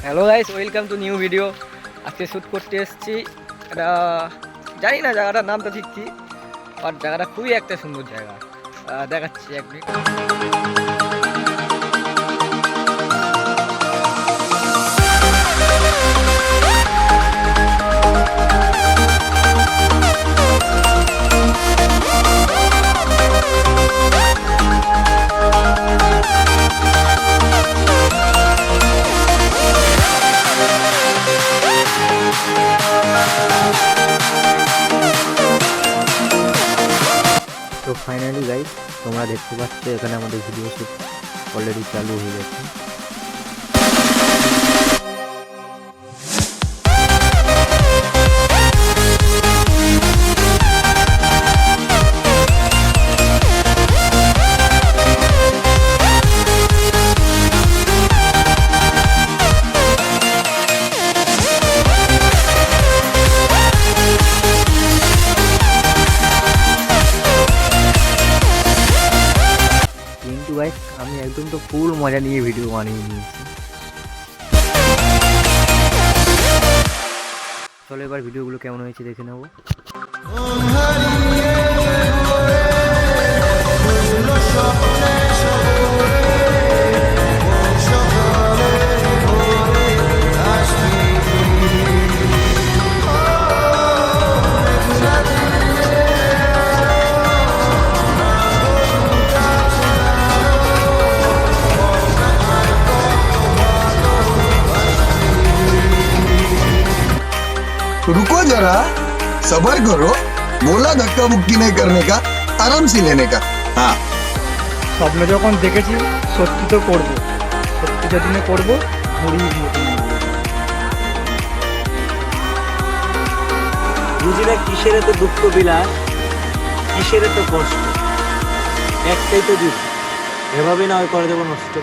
Hello guys, welcome to new video. আজকে shoot করতে এসেছি। এটা জানি না জায়গাটার নামটা ঠিক কি, বাট জায়গাটা খুবই একটা সুন্দর জায়গা। দেখাচ্ছি এক মিনিট। তো ফাইনালি গাইস, তোমরা দেখতে পাচ্ছ এখানে আমাদের ভিডিও শুট অলরেডি চালু হয়ে গেছে। কিন্তু গাইস, আমি একদম তো ফুল মজা নিয়ে ভিডিও বানিয়ে নিয়েছি। চলো এবার ভিডিওগুলো কেমন হয়েছে দেখে নেবো। रुको जरा, सबर करो। बोला धक्का मुक्की नहीं करने का, आराम से लेने का। हाँ, স্বপ্ন যখন দেখেছি সত্যি তো করবো, সত্যি যেদিনে করবো ঘুরিয়ে বুঝি না কিসের এত দুঃখ বিলাস, কিসের এত কষ্ট, একটাই তো যুগ, এভাবে না হয় করে দেবো নষ্ট।